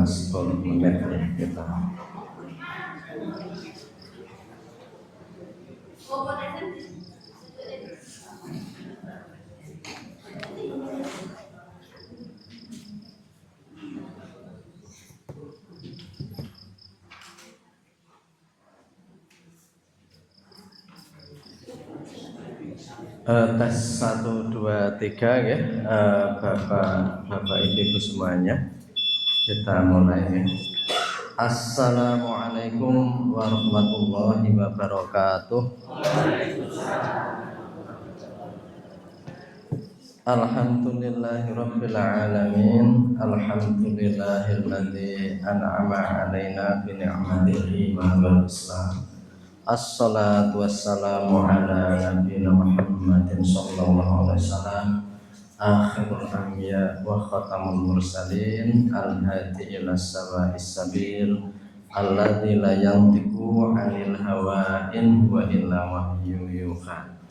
10 menit kita. Tes 1, 2, 3 ya, Bapak Ibu semuanya, kita mulai ya. Assalamualaikum warahmatullahi wabarakatuh. Alhamdulillahirabbil alamin. Alhamdulillahilladzi an'ama 'alaina bi ni'matihi wa huwal Islam. Assalatu wassalamu ala nabiyina Muhammadin sallallahu alaihi wasallam, akhirul anbiya wa khatamul mursalin, al-hadi ila sawa'is sabil, alladzi la yantiqu 'anil hawa in huwa illa wahyu yuha.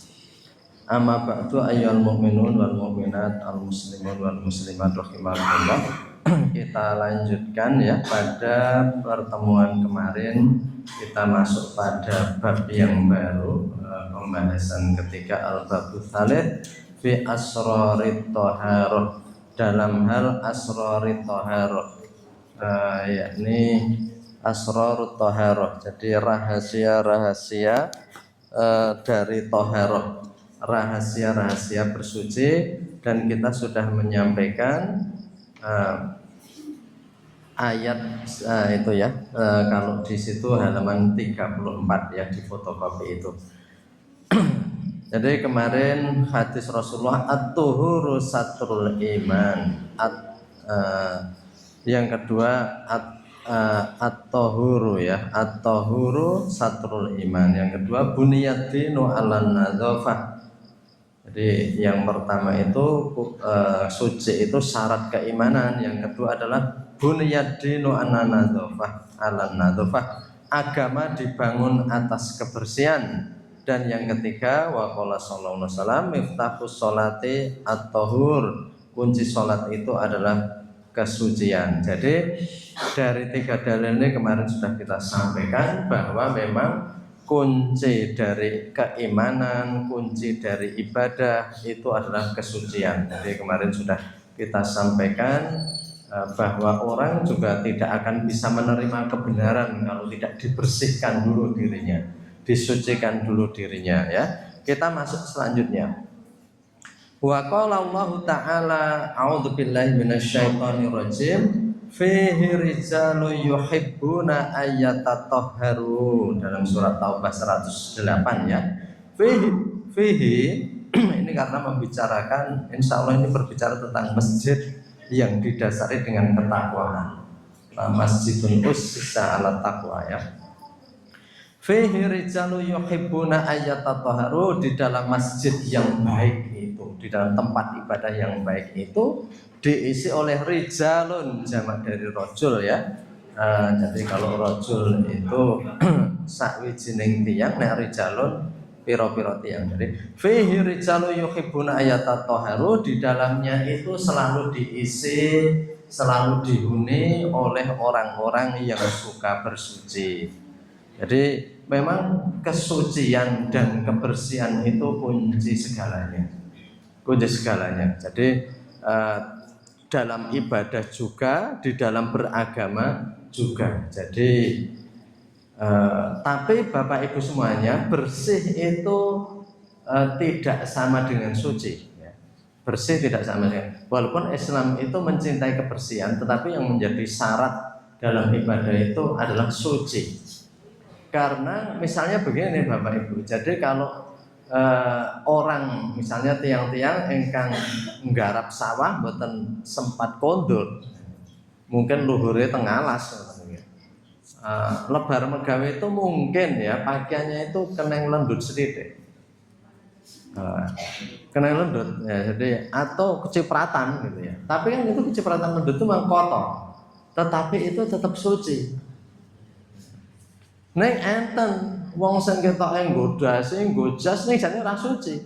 Amma ba'du ayyuhal mu'minun wal mu'minat, al muslimun wal muslimat rahimakumullah. Kita lanjutkan ya, pada pertemuan kemarin kita masuk pada bab yang baru, pembahasan ketiga, al-babus tsalits fi asrarit thaharah, dalam hal asrarit thaharah, yakni asrarut thaharah, jadi rahasia-rahasia dari thaharah, rahasia-rahasia bersuci. Dan kita sudah menyampaikan ayat itu ya, kalau di situ halaman 34 ya, di fotokopi itu. Jadi kemarin hadis Rasulullah, at-tuhuru satrul iman, yang kedua at-tahuru ya, at-tahuru satrul iman, yang kedua buniyad dinu 'alan nadzafah. Jadi yang pertama itu suci itu syarat keimanan, yang kedua adalah buniyad dinu 'alan nadzafah, agama dibangun atas kebersihan, dan yang ketiga wa qala sallallahu alaihi wasallam miftahus sholati at-tahur, kunci salat itu adalah kesucian. Jadi dari 3 dalil ini kemarin sudah kita sampaikan bahwa memang kunci dari keimanan, kunci dari ibadah itu adalah kesucian. Jadi kemarin sudah kita sampaikan bahwa orang juga tidak akan bisa menerima kebenaran kalau tidak dibersihkan dulu dirinya, disucikan dulu dirinya ya. Kita masuk selanjutnya. Wa qala Allah Ta'ala, a'udzubillahi minasyaitonir rajim, fihi rijalu yuhibbuna ayyatatahharu, dalam surat Taubah 108 ya. Fihi ini karena membicarakan, insya Allah ini berbicara tentang masjid yang didasari dengan ketakwaan, masjidun ussisa 'ala taqwa ya. Fihi rijalu yuhibbuna ayyatatahharu, di dalam masjid yang baik itu, di dalam tempat ibadah yang baik itu diisi oleh rijalun, jamak dari rajul ya. Jadi kalau rajul itu sakwijining tiyang, nek rijalun piro-piro tiyang. Jadi fihi rijalu yuhibbuna ayyatatahharu, di dalamnya itu selalu diisi, selalu dihuni oleh orang-orang yang suka bersuci. Jadi memang kesucian dan kebersihan itu kunci segalanya, kunci segalanya. Jadi dalam ibadah juga, di dalam beragama juga. Jadi tapi Bapak Ibu semuanya, bersih itu tidak sama dengan suci ya. Bersih tidak sama dengan, walaupun Islam itu mencintai kebersihan, tetapi yang menjadi syarat dalam ibadah itu adalah suci. Karena misalnya begini Bapak Ibu, jadi kalau orang misalnya tiang-tiang engkang nggarap sawah mboten sempat kondur, mungkin luhure teng alas, lebar megawe itu mungkin ya pakaiannya itu kena lendut sedikit, kena lendut ya, jadi atau kecipratan gitu ya. Tapi kan itu kecipratan lendut itu memang kotor, tetapi itu tetap suci. Ning enten wong sing ketoke nggo dasi, nggo jas ning jane ora suci.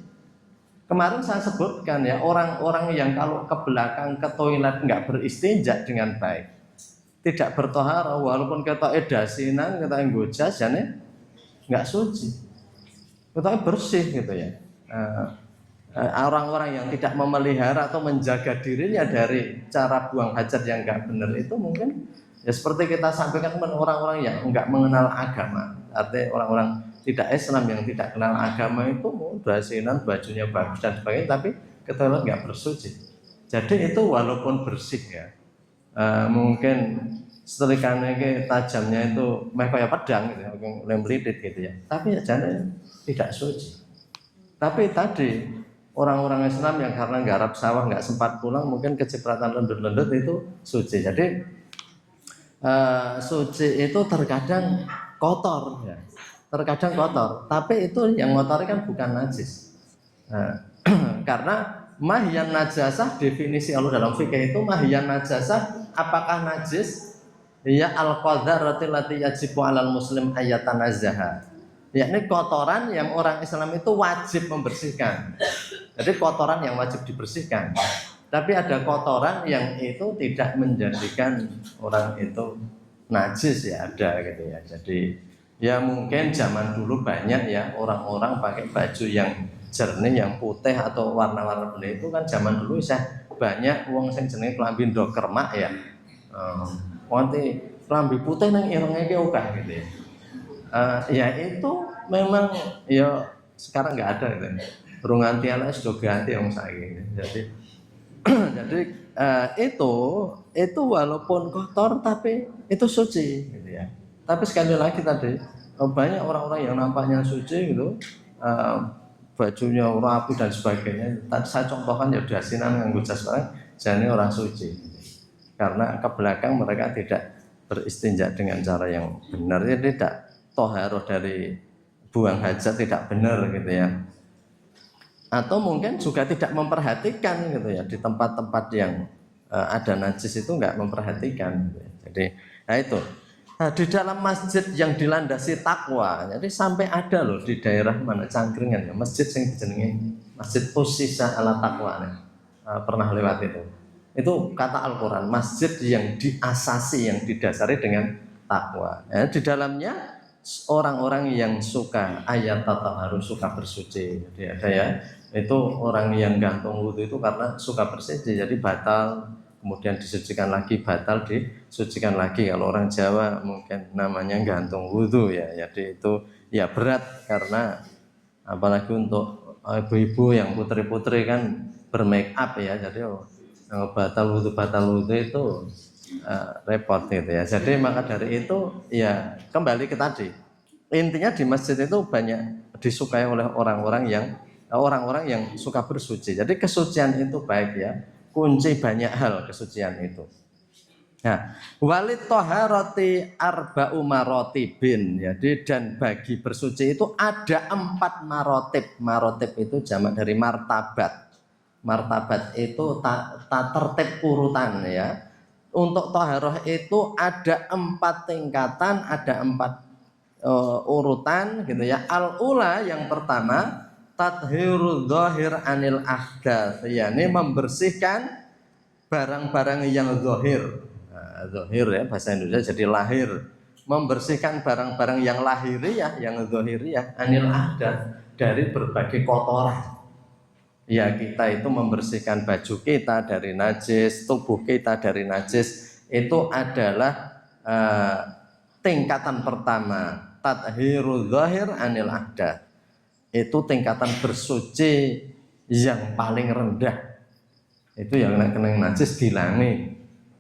Kemarin saya sebutkan ya, orang-orang yang kalau ke belakang ke toilet enggak beristinja dengan baik, tidak bertoharah walaupun kita edasinan, kita nggojas jane enggak suci. Kita bersih gitu ya. Orang-orang yang tidak memelihara atau menjaga dirinya dari cara buang hajat yang enggak benar itu mungkin ya seperti kita sampaikan orang-orang yang enggak mengenal agama. Artinya orang-orang tidak Islam yang tidak kenal agama itu berasinan, bajunya bagus dan sebagainya, tapi kita lihat enggak bersuci. Jadi itu walaupun bersih ya, mungkin setrikanya tajamnya itu kayak pedang gitu, lempelitit gitu ya. Tapi jangan tidak suci. Tapi tadi orang-orang Islam yang karena garap sawah nggak sempat pulang, mungkin kecipratan lendut-lendut itu suci. Jadi suci itu terkadang kotor, ya. Terkadang kotor. Tapi itu yang kotor kan bukan najis. Karena mahyan najasah definisi Allah dalam fikih itu mahyan najasah apakah najis? Ya al-qadarati lati yajibu 'alal muslim ayatanazzaha. Yakni kotoran yang orang Islam itu wajib membersihkan. Jadi kotoran yang wajib dibersihkan. Tapi ada kotoran yang itu tidak menjadikan orang itu najis ya ada gitu ya. Jadi ya mungkin zaman dulu banyak ya orang-orang pakai baju yang jernih, yang putih atau warna-warna benih itu kan zaman dulu saya banyak wong sing jenenge klambi ndok kermak ya. Nanti klambi putih nang irenge ki akeh gitu ya. Ya itu memang ya sekarang nggak ada gitu. Burung ganti anak sudah ganti yang saiki. Jadi itu walaupun kotor tapi itu suci gitu ya. Tapi sekali lagi tadi banyak orang-orang yang nampaknya suci gitu, bajunya rapi dan sebagainya. Tadi saya contohkan ya dasinan nganggo jas barang, jane orang suci. Karena ke belakang mereka tidak beristinja dengan cara yang benar, ya tidak toharoh dari buang hajat tidak benar gitu ya. Atau mungkin juga tidak memperhatikan gitu ya, di tempat-tempat yang ada najis itu nggak memperhatikan gitu ya. Jadi nah itu di dalam masjid yang dilandasi takwa, jadi sampai ada loh di daerah mana Cangkringan ya, masjid yang dijenengi Masjid Usisa ala Taqwa pernah lewat itu kata Al-Quran, masjid yang diasasi, yang didasari dengan takwa ya, di dalamnya orang-orang yang suka ayat harus suka bersuci. Jadi ada ya, itu orang yang gantung wudhu itu karena suka bersuci, jadi batal, kemudian disucikan lagi, batal, disucikan lagi. Kalau orang Jawa mungkin namanya gantung wudhu ya, jadi itu ya berat karena apalagi untuk ibu-ibu yang putri-putri kan bermake up ya, jadi batal wudhu itu repot gitu ya. Jadi maka dari itu ya kembali ke tadi, intinya di masjid itu banyak disukai oleh orang-orang yang suka bersuci. Jadi kesucian itu baik ya, kunci banyak hal kesucian itu. Nah, walid toharoti arba'u marotibin. Jadi dan bagi bersuci itu ada 4 marotib. Marotib itu jamak dari martabat. Martabat itu tertib urutan ya. Untuk toharoh itu ada 4 tingkatan, ada 4 urutan gitu ya. Al-ula yang pertama tathhirudz dzahir anil ahdath, yakni membersihkan barang-barang yang zahir. Zahir ya bahasa Indonesia jadi lahir, membersihkan barang-barang yang lahiriah, yang zahiriah anil ahdath, dari berbagai kotoran. Ya kita itu membersihkan baju kita dari najis, tubuh kita dari najis, itu adalah tingkatan pertama, tathhirudz dzahir anil ahdath. Itu tingkatan bersuci yang paling rendah. Itu yang kena najis dilangi.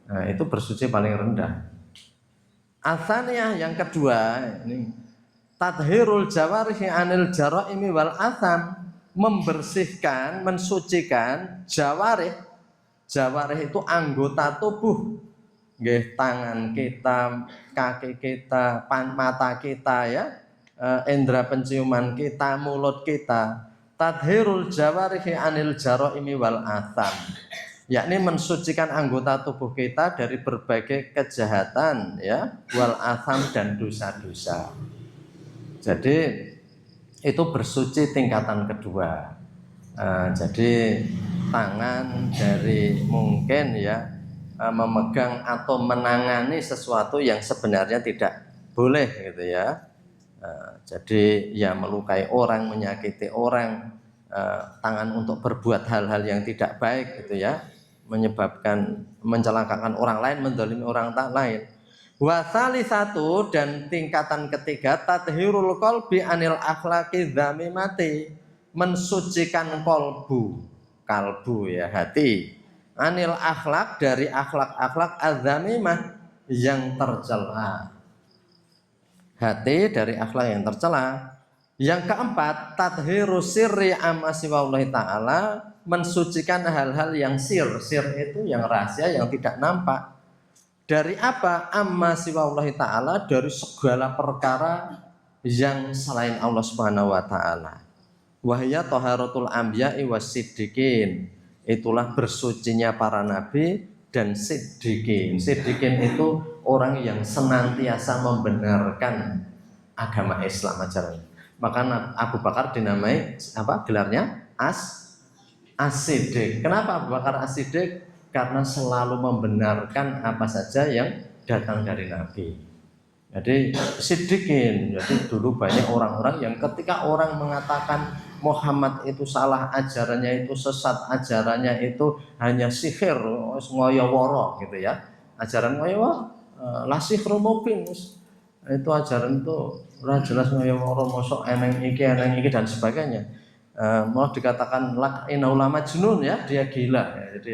Nah, itu bersuci paling rendah. Atsaniyah yang kedua, ini tathhirul jawarihi anil jaraimi wal atham, membersihkan, mensucikan jawarih. Jawarih itu anggota tubuh. Nggih, tangan kita, kaki kita, mata kita ya, indera penciuman kita, mulut kita. Tathhirul jawarihi anil jaraimi wal atham, yakni mensucikan anggota tubuh kita dari berbagai kejahatan ya, wal atham dan dosa-dosa. Jadi itu bersuci tingkatan kedua. Jadi tangan dari mungkin ya memegang atau menangani sesuatu yang sebenarnya tidak boleh gitu ya. Jadi ya melukai orang, menyakiti orang, tangan untuk berbuat hal-hal yang tidak baik gitu ya, menyebabkan mencelakakan orang lain, mendolimi orang lain. Wasali satu dan tingkatan ketiga tathirul qalbi anil akhlaqi dzamimati, mensucikan kalbu ya hati, anil akhlak dari akhlak-akhlak adzamimah yang tercela. Hati dari akhlak yang tercela. Yang keempat, tadhiru sirri amma siwallahi ta'ala, mensucikan hal-hal yang sir itu yang rahasia yang tidak nampak. Dari apa? Amma siwallahi ta'ala, dari segala perkara yang selain Allah Subhanahu wa taala. Wahya taharatul anbiya'i wasiddiqin, itulah bersucinya para nabi dan siddiqin. Siddiqin itu orang yang senantiasa membenarkan agama Islam ajarannya. Maka Abu Bakar dinamai apa gelarnya? As-Siddiq. Kenapa Abu Bakar As-Siddiq? Karena selalu membenarkan apa saja yang datang dari Nabi. Jadi siddiqin. Jadi dulu banyak orang-orang yang ketika orang mengatakan Muhammad itu salah, ajarannya itu sesat, ajarannya itu hanya sihir, ngoyoworo gitu ya. Ajaran ngoyoworo, la sihru mubin. Itu ajaran itu ora jelas ngoyoworo, mosok eneng iki dan sebagainya. Malah dikatakan inna ulama junun ya, dia gila ya. Jadi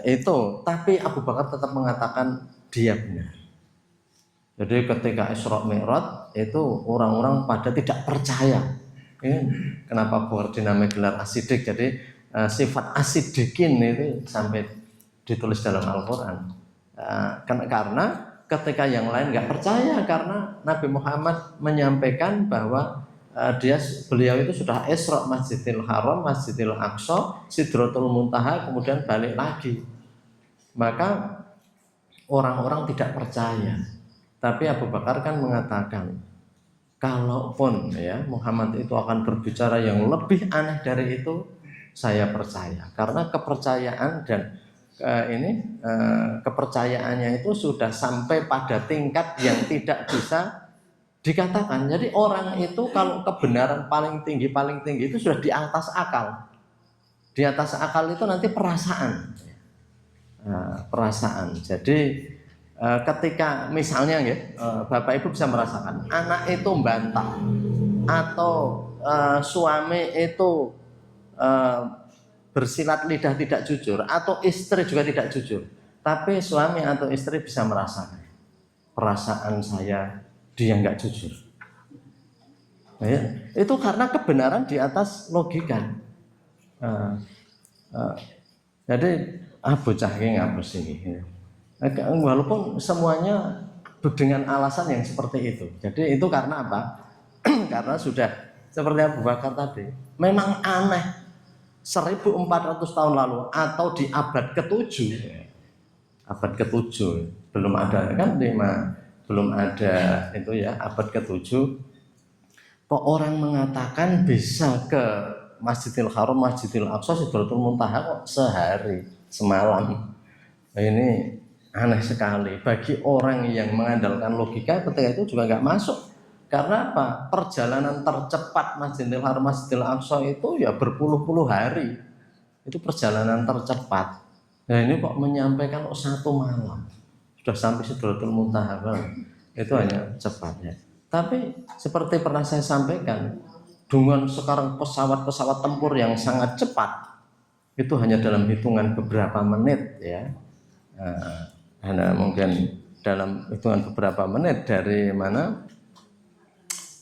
itu, tapi Abu Bakar tetap mengatakan dia benar. Jadi ketika Isra Mi'raj itu orang-orang pada tidak percaya. Ini kenapa Abu Bakar dinamai gelar As-Siddiq. Jadi sifat As-Siddiqin itu sampai ditulis dalam Al-Quran. Karena ketika yang lain nggak percaya, karena Nabi Muhammad menyampaikan bahwa beliau itu sudah Isra Masjidil Haram, Masjidil Aqsa, Sidratul Muntaha, kemudian balik lagi. Maka orang-orang tidak percaya. Tapi Abu Bakar kan mengatakan, kalaupun ya Muhammad itu akan berbicara yang lebih aneh dari itu, saya percaya. Karena kepercayaan dan kepercayaannya itu sudah sampai pada tingkat yang tidak bisa dikatakan. Jadi orang itu kalau kebenaran paling tinggi itu sudah di atas akal. Di atas akal itu nanti perasaan. Perasaan. Jadi ketika misalnya Bapak Ibu bisa merasakan anak itu bantah atau suami itu bersilat lidah tidak jujur atau istri juga tidak jujur, tapi suami atau istri bisa merasakan perasaan saya dia nggak jujur. Ya, itu karena kebenaran di atas logika. Jadi bocah ini ngapus ini. Walaupun semuanya dengan alasan yang seperti itu. Jadi itu karena apa? Karena sudah seperti Abu Bakar tadi, memang aneh 1400 tahun lalu atau di abad ke-7. Abad ke-7 belum ada kan belum ada itu ya, abad ke-7 kok orang mengatakan bisa ke Masjidil Haram, Masjidil Aqsa, Sidratul Muntaha kok sehari semalam. Nah, ini aneh sekali bagi orang yang mengandalkan logika. Ketika itu juga nggak masuk. Karena apa? Perjalanan tercepat Masjidil Haram, Masjidil Aqsa itu ya berpuluh-puluh hari. Itu perjalanan tercepat. Nah ini kok menyampaikan satu malam sudah sampai Sidratul Muntaha. Itu hanya cepatnya. Tapi seperti pernah saya sampaikan, dengan sekarang pesawat-pesawat tempur yang sangat cepat, itu hanya dalam hitungan beberapa menit ya. Hanya mungkin dalam hitungan beberapa menit dari mana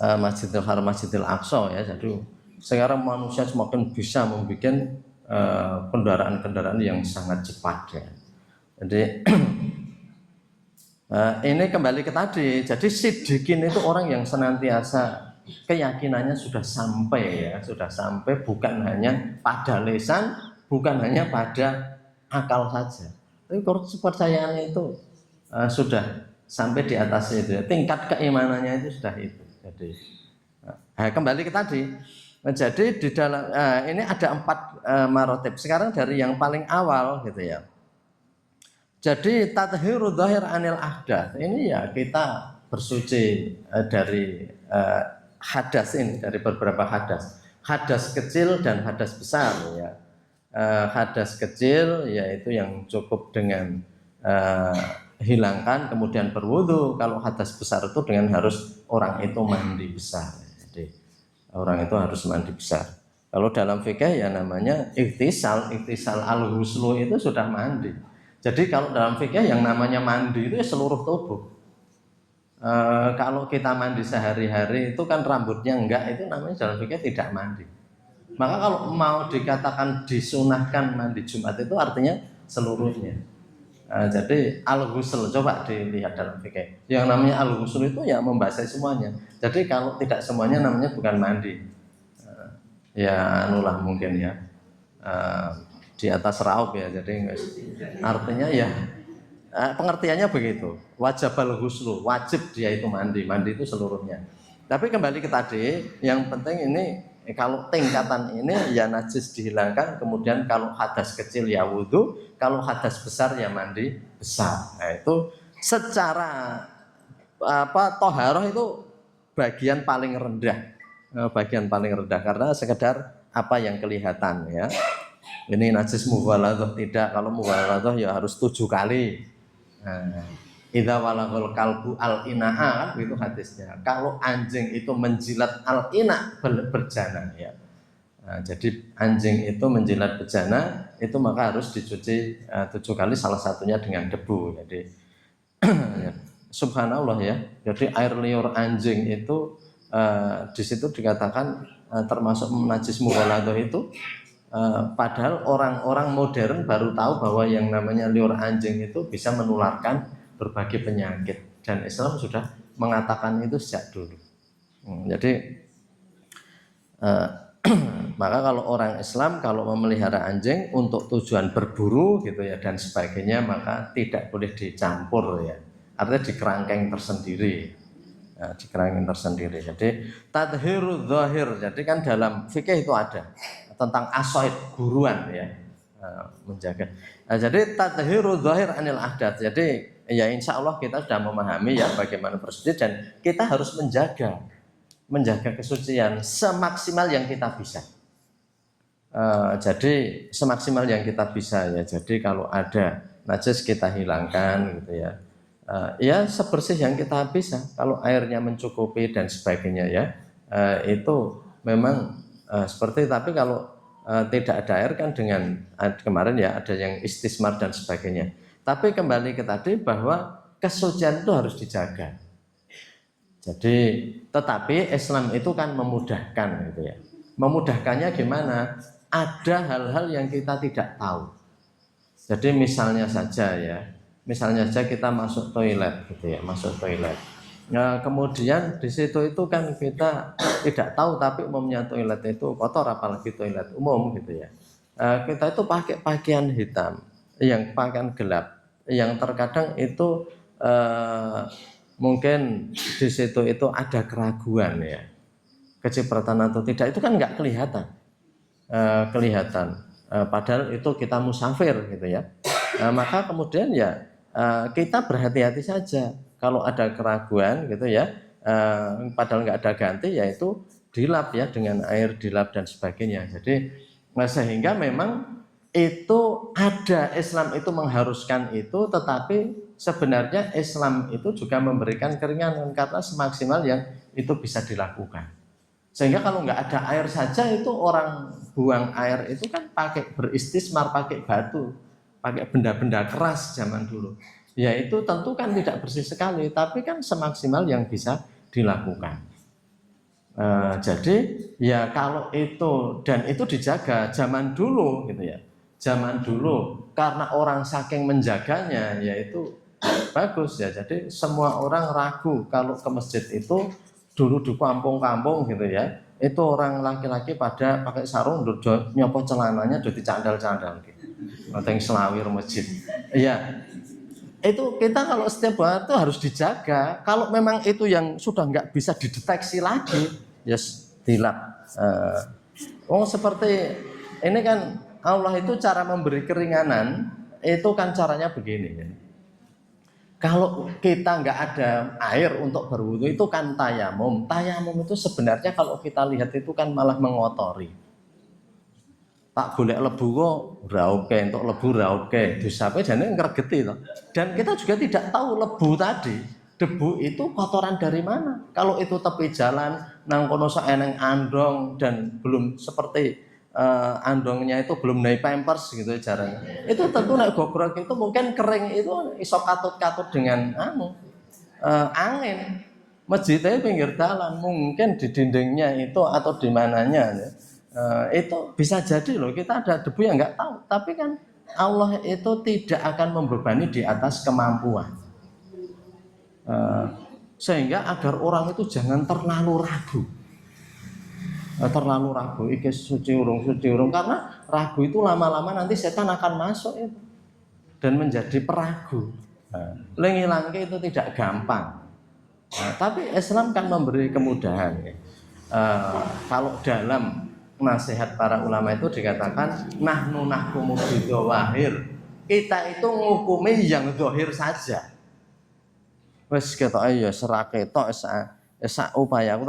Masjidil Haram, Masjidil Aqsa ya. Jadi sekarang manusia semakin bisa membuat kendaraan-kendaraan yang sangat cepat ya. Jadi ini kembali ke tadi. Jadi siddiqin itu orang yang senantiasa keyakinannya sudah sampai ya, sudah sampai bukan hanya pada lisan, bukan hanya pada akal saja. Tapi kepercayaannya itu sudah sampai di atas itu ya. Tingkat keimanannya itu sudah itu. Jadi kembali ke tadi. Jadi di dalam ini ada 4 marotib. Sekarang dari yang paling awal gitu ya. Jadi tathhiru dzahir anil ahdath ini ya kita bersuci dari hadas ini, dari beberapa hadas. Hadas kecil dan hadas besar ya. Hadas kecil yaitu yang cukup dengan hilangkan kemudian berwudu. Kalau hadas besar itu dengan harus orang itu mandi besar. Jadi orang itu harus mandi besar. Kalau dalam fikih ya namanya ikhtisal al-ghuslu itu sudah mandi. Jadi kalau dalam fikih yang namanya mandi itu ya seluruh tubuh. Kalau kita mandi sehari-hari itu kan rambutnya enggak, itu namanya dalam fikih tidak mandi. Maka kalau mau dikatakan disunahkan mandi Jumat itu artinya seluruhnya. Jadi al-ghusl coba dilihat dalam fikih. Yang namanya al-ghusl itu ya membasahi semuanya. Jadi kalau tidak semuanya namanya bukan mandi. Ya anulah mungkin ya. Di atas raup ya, jadi artinya ya pengertiannya begitu. Wajibal ghuslu, wajib dia itu mandi itu seluruhnya. Tapi kembali ke tadi, yang penting ini kalau tingkatan ini ya najis dihilangkan, kemudian kalau hadas kecil ya wudu, kalau hadas besar ya mandi besar. Nah, itu secara toharoh itu bagian paling rendah, karena sekedar apa yang kelihatan ya. Ini najis mughaladah tidak, kalau mughaladah ya harus 7 kali. Idza walaghal kalbu al-ina'a kan itu hadisnya. Kalau anjing itu menjilat al-ina berjana ya. Jadi anjing itu menjilat bejana itu maka harus dicuci 7 kali, salah satunya dengan debu. Jadi ya, subhanallah ya. Jadi air liur anjing itu di situ dikatakan termasuk najis mughaladah itu. Padahal orang-orang modern baru tahu bahwa yang namanya liur anjing itu bisa menularkan berbagai penyakit, dan Islam sudah mengatakan itu sejak dulu. Jadi maka kalau orang Islam kalau memelihara anjing untuk tujuan berburu gitu ya dan sebagainya, maka tidak boleh dicampur ya, artinya di kerangkeng tersendiri. Di kerangkeng tersendiri. Jadi tathhiru dzahir. Jadi kan dalam fikih itu ada tentang asoid, buruan ya, menjaga. Jadi tathhiru dzahir anil ahdath. Jadi ya insya Allah kita sudah memahami ya bagaimana bersuci, dan kita harus menjaga kesucian semaksimal yang kita bisa. Jadi semaksimal yang kita bisa ya. Jadi kalau ada najis kita hilangkan gitu ya. Ya sebersih yang kita bisa. Kalau airnya mencukupi dan sebagainya ya, itu memang seperti. Tapi kalau tidak ada air kan dengan kemarin ya ada yang istismar dan sebagainya. Tapi kembali ke tadi bahwa kesucian itu harus dijaga. Jadi tetapi Islam itu kan memudahkan gitu ya. Memudahkannya gimana? Ada hal-hal yang kita tidak tahu. Jadi misalnya saja kita masuk toilet gitu ya, Nah, kemudian di situ itu kan kita tidak tahu, tapi umumnya toilet itu kotor, apalagi toilet umum gitu ya. Kita itu pakai pakaian hitam, yang pakaian gelap, yang terkadang itu mungkin di situ itu ada keraguan ya, kecipratan atau tidak, itu kan nggak kelihatan, padahal itu kita musafir gitu ya. Maka kemudian ya kita berhati-hati saja. Kalau ada keraguan gitu ya, padahal nggak ada ganti, yaitu dilap ya dengan air dilap dan sebagainya. Jadi sehingga memang itu ada, Islam itu mengharuskan itu, tetapi sebenarnya Islam itu juga memberikan keringanan karena semaksimal yang itu bisa dilakukan. Sehingga kalau nggak ada air saja itu orang buang air itu kan pakai beristismar, pakai batu, pakai benda-benda keras zaman dulu. Ya itu tentu kan tidak bersih sekali, tapi kan semaksimal yang bisa dilakukan. Jadi ya kalau itu dan itu dijaga zaman dulu gitu ya. Zaman dulu karena orang saking menjaganya ya itu bagus ya. Jadi semua orang ragu kalau ke masjid itu dulu di kampung-kampung gitu ya. Itu orang laki-laki pada pakai sarung nyopot celananya udah dicandal-candal gitu. Atau yang selawir masjid. Iya. Itu kita kalau setiap hari itu harus dijaga. Kalau memang itu yang sudah nggak bisa dideteksi lagi, ya dilap. Seperti ini kan Allah itu cara memberi keringanan itu kan caranya begini ya. Kalau kita nggak ada air untuk berwudu itu kan tayamum. Tayamum itu sebenarnya kalau kita lihat itu kan malah mengotori. Tak boleh lebu kok rauke, untuk lebu rauke. Disape jane ngregeti to. Dan kita juga tidak tahu lebu tadi, debu itu kotoran dari mana. Kalau itu tepi jalan nang kono saeneng andong dan belum seperti andongnya itu belum naik pampers gitu jarang. Itu tentu naik gogrok itu mungkin kering itu iso katut-katut dengan angin. Masjidnya pinggir jalan, mungkin di dindingnya itu atau di mananya ya. Itu bisa jadi loh kita ada debu yang nggak tahu. Tapi kan Allah itu tidak akan membebani di atas kemampuan. Sehingga agar orang itu jangan terlalu ragu. Terlalu ragu iki suci urung karena ragu itu lama-lama nanti setan akan masuk itu dan menjadi peragu. Lengilangke itu tidak gampang. Tapi Islam kan memberi kemudahan. Kalau dalam nasihat para ulama itu dikatakan nahnu nahkumu bidzawahir. Kita itu ngukumi yang zahir saja. Wes ketok ya serake tok sak upaya aku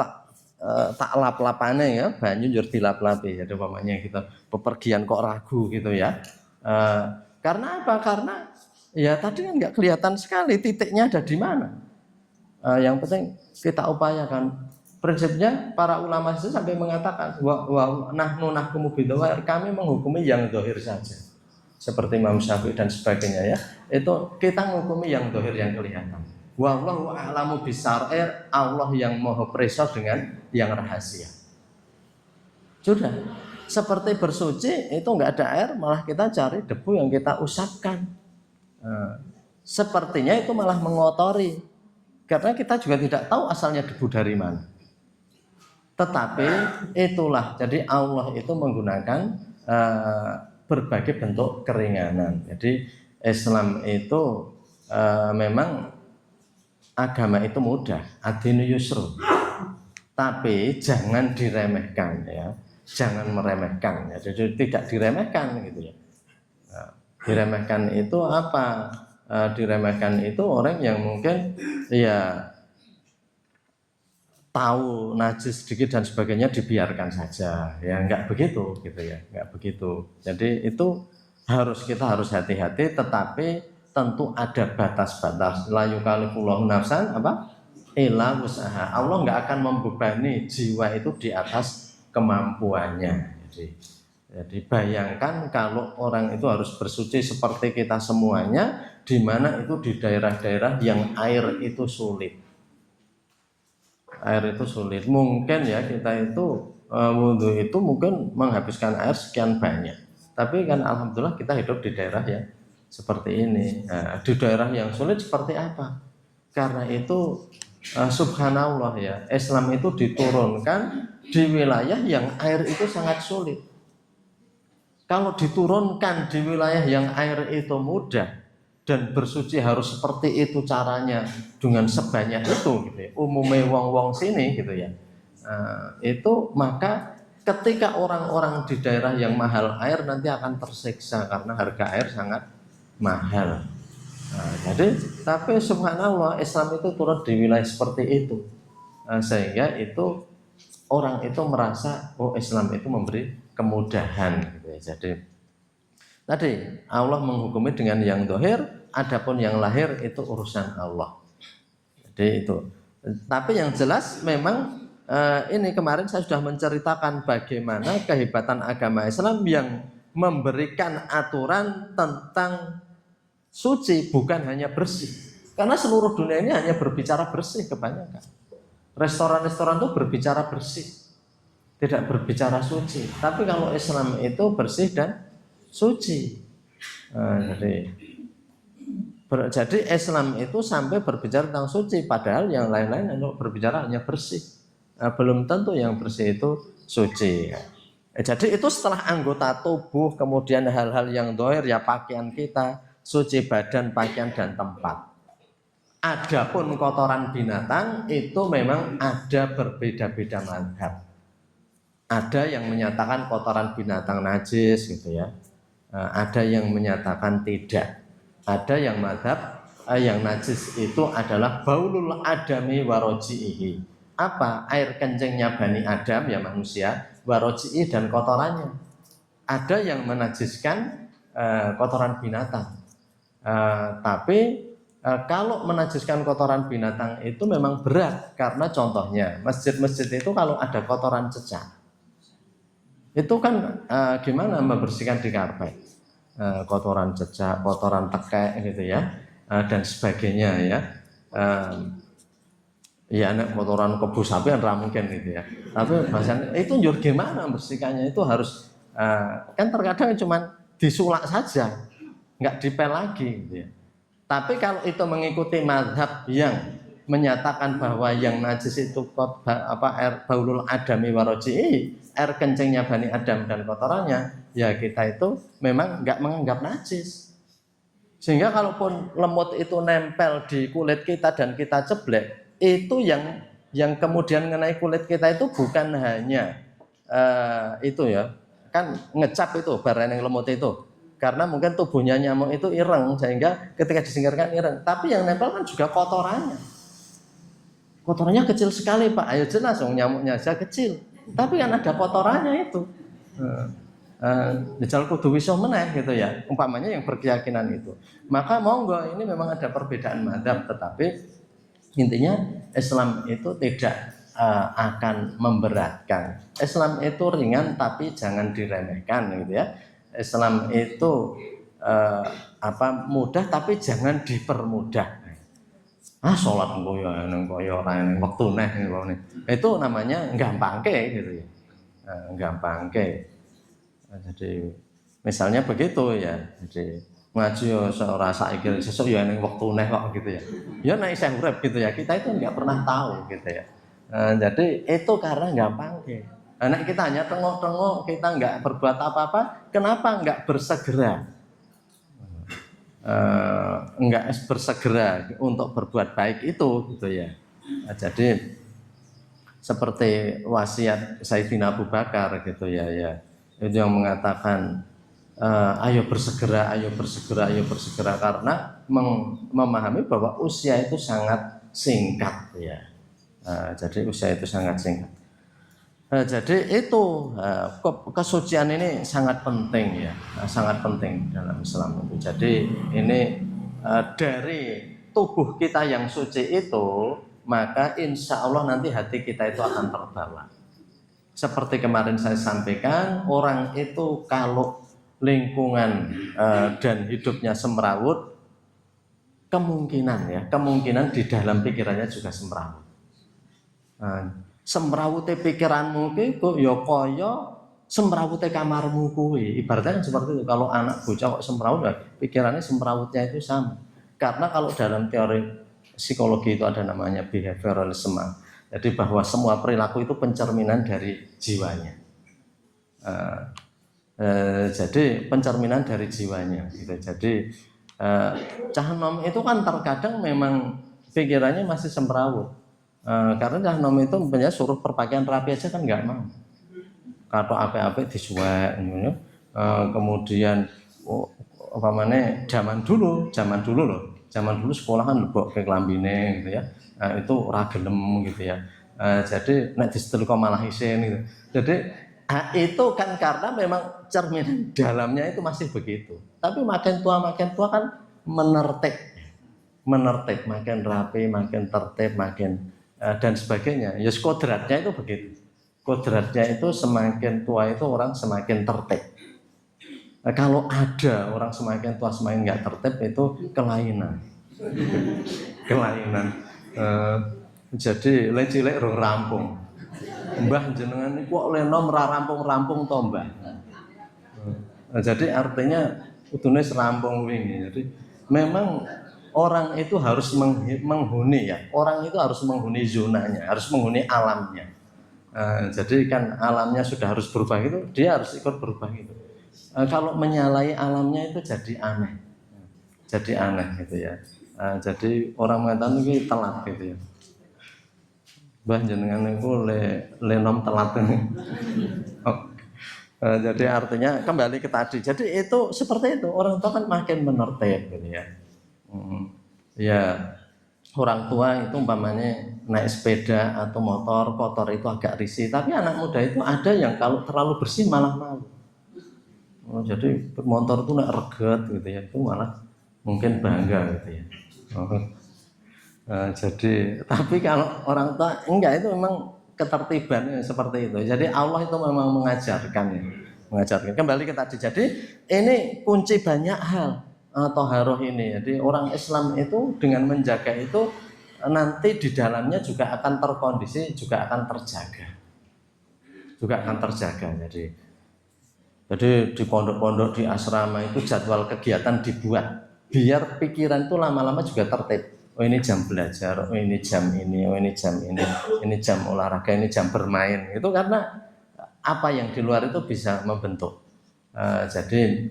tak lap-lapane ya banyu njur dilap-lapi ya umpamanya kita bepergian kok ragu gitu ya. Karena apa? Karena ya tadi kan nggak kelihatan sekali titiknya ada di mana. Yang penting kita upayakan. Prinsipnya para ulama itu sampai mengatakan nahnu nahkumu bidzawahir, kami menghukumi yang zahir saja. Seperti Imam Syafi'i dan sebagainya ya. Itu kita menghukumi yang zahir yang kelihatan. Wallahu a'lamu bisar'ir, Allah yang maha perisa dengan yang rahasia. Sudah, seperti bersuci itu enggak ada air, malah kita cari debu yang kita usapkan. Sepertinya itu malah mengotori, karena kita juga tidak tahu asalnya debu dari mana. Tetapi itulah, jadi Allah itu menggunakan berbagai bentuk keringanan. Jadi Islam itu memang agama itu mudah, ad-dinu yusru. Tapi jangan diremehkan ya. Jangan meremehkan ya. Jadi tidak diremehkan gitu ya. Nah, diremehkan itu apa? Diremehkan itu orang yang mungkin ya tahu najis sedikit dan sebagainya dibiarkan saja. Ya enggak begitu gitu ya. Enggak begitu. Jadi itu kita harus hati-hati, tetapi tentu ada batas-batas. La yukallifullahu nafsan apa? Illa wus'aha. Allah enggak akan membebani jiwa itu di atas kemampuannya. Jadi bayangkan kalau orang itu harus bersuci seperti kita semuanya, di mana itu di daerah-daerah yang air itu sulit. Air itu sulit. Mungkin ya kita itu wudhu itu mungkin menghabiskan air sekian banyak. Tapi kan alhamdulillah kita hidup di daerah yang seperti ini. Nah, di daerah yang sulit seperti apa? Karena itu subhanallah ya, Islam itu diturunkan di wilayah yang air itu sangat sulit. Kalau diturunkan di wilayah yang air itu mudah dan bersuci harus seperti itu caranya dengan sebanyak itu gitu ya. Umumnya wong-wong sini gitu ya. Itu maka ketika orang-orang di daerah yang mahal air nanti akan tersiksa karena harga air sangat mahal. Jadi tapi subhanallah Islam itu turun di wilayah seperti itu, sehingga itu orang itu merasa oh Islam itu memberi kemudahan gitu ya. Jadi tadi Allah menghukumi dengan yang zahir, adapun yang lahir itu urusan Allah. Jadi itu. Tapi yang jelas memang ini kemarin saya sudah menceritakan bagaimana kehebatan agama Islam yang memberikan aturan tentang suci, bukan hanya bersih. Karena seluruh dunia ini hanya berbicara bersih kebanyakan. Restoran-restoran itu berbicara bersih, tidak berbicara suci. Tapi kalau Islam itu bersih dan suci. Jadi Islam itu sampai berbicara tentang suci, padahal yang lain-lain berbicara hanya bersih. Belum tentu yang bersih itu suci. Jadi itu setelah anggota tubuh, kemudian hal-hal yang zahir ya pakaian kita, suci badan, pakaian dan tempat. Adapun kotoran binatang itu memang ada berbeda-beda mazhab. Ada yang menyatakan kotoran binatang najis gitu ya. Ada yang menyatakan tidak. Ada yang madhab yang najis itu adalah baulul adami waroji'ihi. Apa? Air kencingnya Bani Adam, ya manusia, waroji'i dan kotorannya. Ada yang menajiskan kotoran binatang. Tapi kalau menajiskan kotoran binatang itu memang berat, karena contohnya masjid-masjid itu kalau ada kotoran cecak, itu kan gimana membersihkan di karpet, kotoran cecak, kotoran tekek gitu ya, dan sebagainya ya. Ya anak kotoran kebun sapi kan mungkin gitu ya. Tapi bahasanya itu njur gimana bersihkannya, itu harus kan terkadang cuma disulak saja, nggak dipel lagi gitu ya. Tapi kalau itu mengikuti mazhab yang menyatakan bahwa yang najis itu air baulul adami waroji'i, air kencingnya Bani Adam dan kotorannya, ya kita itu memang nggak menganggap najis. Sehingga kalaupun lemut itu nempel di kulit kita dan kita ceblek, itu yang kemudian mengenai kulit kita itu bukan hanya itu ya, kan ngecap itu barang yang lemut itu. Karena mungkin tubuhnya nyamuk itu ireng, sehingga ketika disingkirkan ireng. Tapi yang nempel kan juga kotorannya. Kotorannya kecil sekali Pak, ayo jelas nyamuknya saja kecil. Tapi kan ada kotorannya itu. Dijal kudu wiso meneh gitu ya. Umpamanya yang berkeyakinan itu. Maka monggo, ini memang ada perbedaan mazhab, tetapi intinya Islam itu tidak akan memberatkan. Islam itu ringan tapi jangan diremehkan gitu ya. Islam itu mudah tapi jangan dipermudah. Sholat koyo waktu neh itu namanya gampangke gitu ya. Gampangke. Jadi misalnya begitu ya. Jadi ngaji ora saiki sesuk ya ning wektu neh kok gitu ya. Ya nek isih urip gitu ya. Kita itu enggak pernah tahu gitu ya. Jadi itu karena gampangke. Anak kita hanya tengok-tengok, kita nggak berbuat apa-apa, kenapa nggak bersegera? Nggak bersegera untuk berbuat baik itu, gitu ya. Jadi seperti wasiat Sayyidina Abu Bakar, gitu ya, itu yang mengatakan, ayo bersegera, ayo bersegera, ayo bersegera, karena memahami bahwa usia itu sangat singkat, ya. Jadi usia itu sangat singkat. Jadi itu kesucian ini sangat penting ya, sangat penting dalam Islam itu. Jadi ini dari tubuh kita yang suci itu, maka insya Allah nanti hati kita itu akan terbawa. Seperti kemarin saya sampaikan, orang itu kalau lingkungan dan hidupnya semrawut, kemungkinan di dalam pikirannya juga semrawut. Semrawute pikiranmu kuwi ya kaya semrawute kamarmu kuwi. Ibaratnya kan seperti itu. Kalau anak bocah kok semrawut, pikirannya semrawutnya itu sama. Karena kalau dalam teori psikologi itu ada namanya behavioralisme. Jadi bahwa semua perilaku itu pencerminan dari jiwanya. Jadi pencerminan dari jiwanya gitu. Jadi cah nom itu kan terkadang memang pikirannya masih semrawut. Karena cah nom itu punya suruh berpakaian rapi aja kan nggak mau. Kato ape-ape disuwek, kemudian zaman dulu sekolah kan lebok ke klambine gitu ya. Itu ora gelem gitu ya. Jadi nek disetel kok malah isin gitu. Jadi itu kan karena memang cerminan dalamnya itu masih begitu. Tapi makin tua kan menertib, makin rapi, makin tertib, makin dan sebagainya. Ya kodratnya itu begitu. Kodratnya itu semakin tua itu orang semakin tertib. Kalau ada orang semakin tua semakin nggak tertib itu kelainan. Jadi cilik rong rampung. Mbah jenengan niku kok lenom ra rampung-rampung to, Mbah. Jadi artinya kudune serampung wingi. Jadi memang orang itu harus menghuni ya. Orang itu harus menghuni zonanya, harus menghuni alamnya. Jadi kan alamnya sudah harus berubah itu, dia harus ikut berubah itu. Kalau menyalahi alamnya itu jadi aneh. Jadi aneh gitu ya. Jadi orang mengatakan ini telat gitu ya. Mbah jenengan niku le nom telat ini. Jadi artinya kembali ke tadi. Jadi itu seperti itu, orang tua kan makin menertib gitu ya. Ya, orang tua itu umpamanya naik sepeda atau motor kotor itu agak risih, tapi anak muda itu ada yang kalau terlalu bersih malah malu. Jadi motor itu nak reget gitu ya, itu malah mungkin bangga gitu ya. Jadi tapi kalau orang tua enggak, itu memang ketertiban seperti itu. Jadi Allah itu memang mengajarkan ya, mengajarkan. Kembali ke tadi. Jadi ini kunci banyak hal toharoh ini. Jadi orang Islam itu dengan menjaga itu nanti di dalamnya juga akan terkondisi, juga akan terjaga, Jadi di pondok-pondok, di asrama itu jadwal kegiatan dibuat biar pikiran itu lama-lama juga tertib. Oh ini jam belajar, oh ini jam ini, oh ini jam ini jam olahraga, ini jam bermain. Itu karena apa yang di luar itu bisa membentuk. Jadi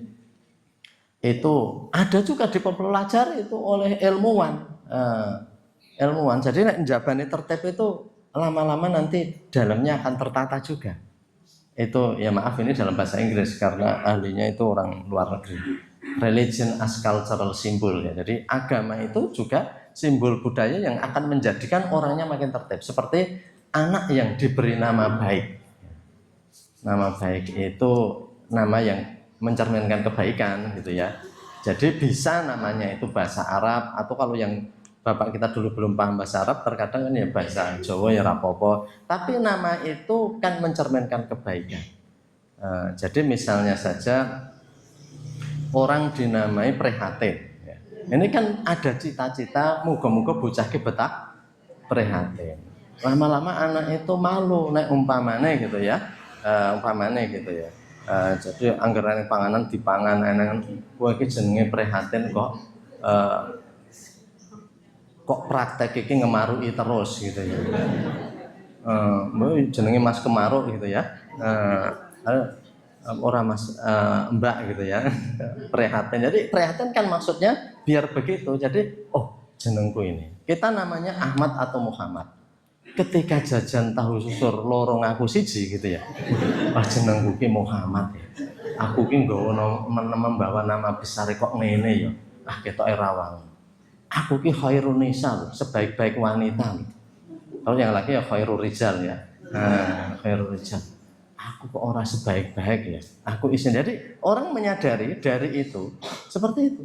itu ada juga dipelajari itu oleh ilmuwan. Jadi nek njabane tertib itu lama-lama nanti dalamnya akan tertata juga. Itu ya maaf ini dalam bahasa Inggris karena ahlinya itu orang luar negeri. Religion as cultural symbol ya. Jadi agama itu juga simbol budaya yang akan menjadikan orangnya makin tertib. Seperti anak yang diberi nama baik. Nama baik itu nama yang mencerminkan kebaikan gitu ya. Jadi bisa namanya itu bahasa Arab, atau kalau yang bapak kita dulu belum paham bahasa Arab, terkadang kan ya bahasa Jawa ya rapopo. Tapi nama itu kan mencerminkan kebaikan. Jadi misalnya saja orang dinamai Prihatin. Ini kan ada cita-cita muga-muga bocah ki betah prihatin. Lama-lama anak itu malu nek umpamane gitu ya. Jadi anggaran panganan dipangan enak kowe iki jenenge prihatin kok praktek iki ngemarui terus gitu ya. Jenenge Mas Kemaruk gitu ya. Orang Mas Mbak gitu ya. Prihatin. Jadi prihatin kan maksudnya biar begitu. Jadi jenengku ini. Kita namanya Ahmad atau Muhammad. Ketika jajan tahu susur lorong aku siji gitu ya. Jenengku ki Muhammad ya. Aku ki nggawa membawa nama besar kok ngene ya. Ketoke rawang. Aku ki khairun nisa, sebaik-baik wanita. Kalau yang laki ya khairul rijal ya. Khairul rijal. Aku kok orang sebaik-baik ya. Aku isin. Jadi orang menyadari dari itu seperti itu.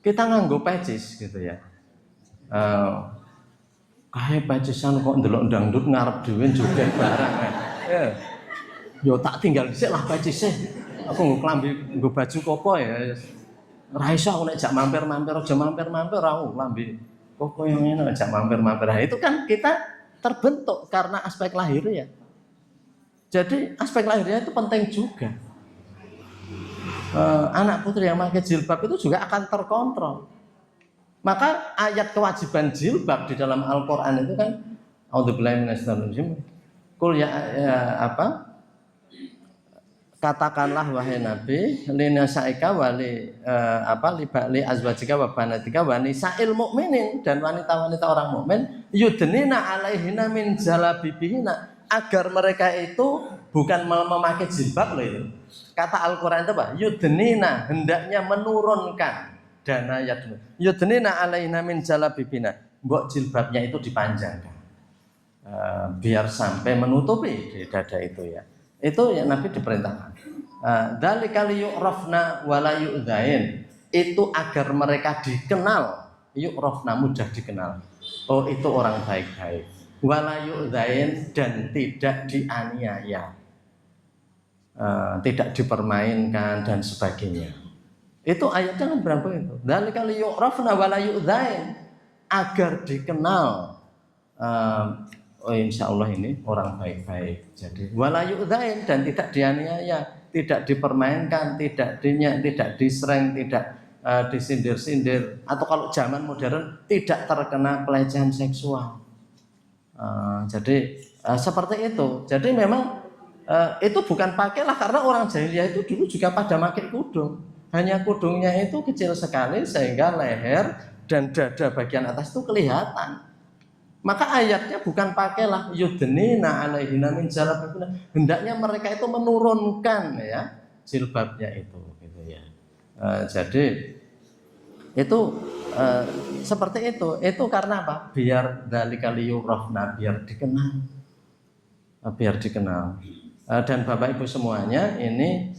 Kita nganggo pecis gitu ya. Kayak pecisan kok ndelok dangdut ngarep dhewe joget barang. Yo tak tinggal dhisik lah pecise. Aku nggo klambi nggo baju koko ya. Ra iso aku nek jak mampir-mampir aja mampir-mampir aku klambi koko yang ngene jak mampir-mampir. Nah, itu kan kita terbentuk karena aspek lahir ya. Jadi aspek lahirnya itu penting juga. Anak putri yang pakai jilbab itu juga akan terkontrol. Maka ayat kewajiban jilbab di dalam Al-Quran itu kan A'udzubillahi minasyaitonir Qul katakanlah wahai Nabi linasaika wali li azwajika wa banatika wa nisa'il mu'minin, dan wanita-wanita orang mukmin yudnina alaihina min jalabibihina, agar mereka itu bukan memakai jilbab loh itu. Kata Al-Quran itu apa? Yudnina, hendaknya menurunkan dana yudnina alaihina min jalabibina, mbok jilbabnya itu dipanjangkan biar sampai menutupi di dada itu ya. Itu yang Nabi diperintahkan. Dzalika liyu'rafna wa la yu'dzain, itu agar mereka dikenal, yu'rafna mudah dikenal. Oh itu orang baik-baik. Wala yu'dzain, dan tidak dianiaya, tidak dipermainkan dan sebagainya. Itu ayatnya kan berapa itu? Dzalika liyu'rafna wa la yu'dzain, agar dikenal. Insya Allah ini orang baik-baik. Jadi wala yu'dzain, dan tidak dianiaya, tidak dipermainkan, tidak diserang, tidak disindir-sindir, atau kalau zaman modern tidak terkena pelecehan seksual. Jadi seperti itu. Jadi memang itu bukan pakailah, karena orang jahiliyah itu dulu juga pada pakai kudung. Hanya kudungnya itu kecil sekali sehingga leher dan dada bagian atas itu kelihatan. Maka ayatnya bukan pakailah yudnina alaihina min jalabibillah. Hendaknya mereka itu menurunkan ya jilbabnya itu gitu ya. Jadi itu seperti itu. Itu karena apa? Biar dalikal yurafna, biar dikenal. Biar dikenal. Dan Bapak Ibu semuanya ini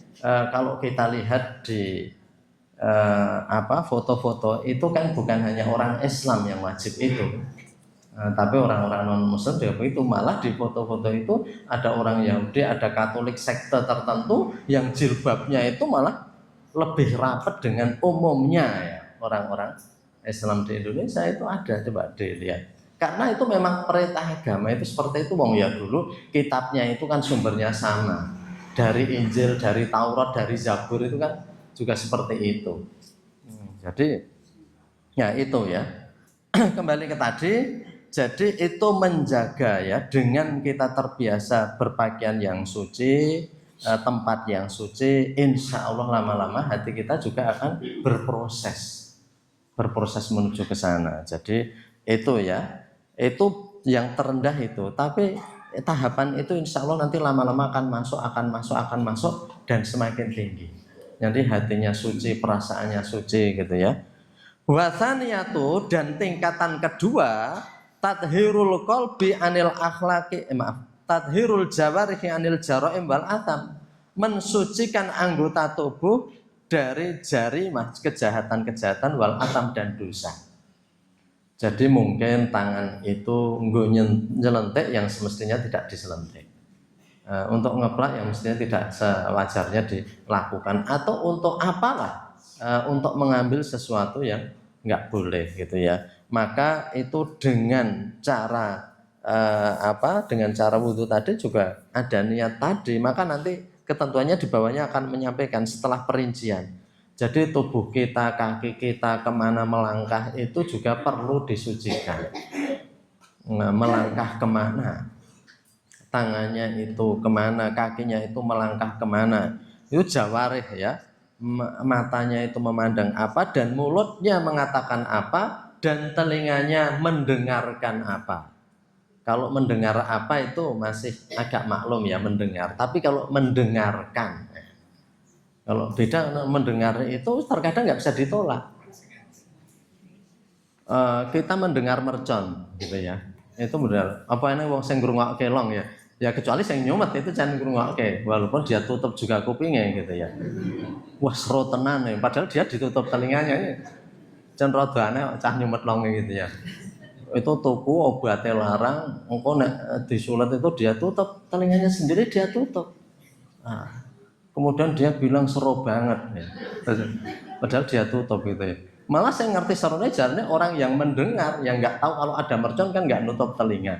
kalau kita lihat di foto-foto itu kan bukan hanya orang Islam yang wajib itu. Tapi orang-orang non muslim juga begitu, malah di foto-foto itu ada orang Yahudi, ada Katolik sekte tertentu yang jilbabnya itu malah lebih rapat dengan umumnya ya orang-orang Islam di Indonesia itu ada, coba dilihat. Karena itu memang perintah agama itu seperti itu, wong ya dulu kitabnya itu kan sumbernya sama. Dari Injil, dari Taurat, dari Zabur itu kan juga seperti itu. Jadi ya itu ya. Kembali ke tadi. Jadi itu menjaga ya, dengan kita terbiasa berpakaian yang suci, tempat yang suci, insya Allah lama-lama hati kita juga akan berproses menuju ke sana. Jadi itu ya, itu yang terendah itu. Tapi tahapan itu insya Allah nanti lama-lama akan masuk dan semakin tinggi. Nanti hatinya suci, perasaannya suci gitu ya. Wasaniyatu, dan tingkatan kedua, tadhirul qalbi anil akhlaqi tadhirul jawarihi anil jaraim wal atam, mensucikan anggota tubuh dari jari kejahatan-kejahatan wal atam dan dosa. Jadi mungkin tangan itu nyelentik yang semestinya tidak diselentik, untuk ngeplak yang mestinya tidak sewajarnya dilakukan, atau untuk apalah, untuk mengambil sesuatu yang nggak boleh gitu ya. Maka itu dengan cara dengan cara wudhu tadi juga ada niat tadi, maka nanti ketentuannya di bawahnya akan menyampaikan setelah perincian. Jadi tubuh kita, kaki kita kemana melangkah itu juga perlu disucikan. Nah, melangkah kemana, tangannya itu kemana, kakinya itu melangkah kemana, itu jawarih ya. Matanya itu memandang apa, dan mulutnya mengatakan apa, dan telinganya mendengarkan apa. Kalau mendengar apa itu masih agak maklum ya, mendengar. Tapi kalau mendengarkan, kalau beda, mendengar itu terkadang nggak bisa ditolak. Kita mendengar mercon gitu ya, itu benar. Apa ini wong sing ngrungokke long ya? Ya kecuali yang nyumet itu jangan ngrungokke, walaupun dia tutup juga kupingnya gitu ya. Wah seru tenan ya, padahal dia ditutup telinganya ya. Cenderung aneh cah nyumet longe gitu ya. Itu tuku obatnya larang, engko nek disulet itu dia tutup telinganya sendiri, dia tutup. Nah, kemudian dia bilang seru banget ya. Padahal dia tutup gitu ya. Malah saya ngerti serunya jarane orang yang mendengar, yang nggak tahu kalau ada mercon kan nggak nutup telinga.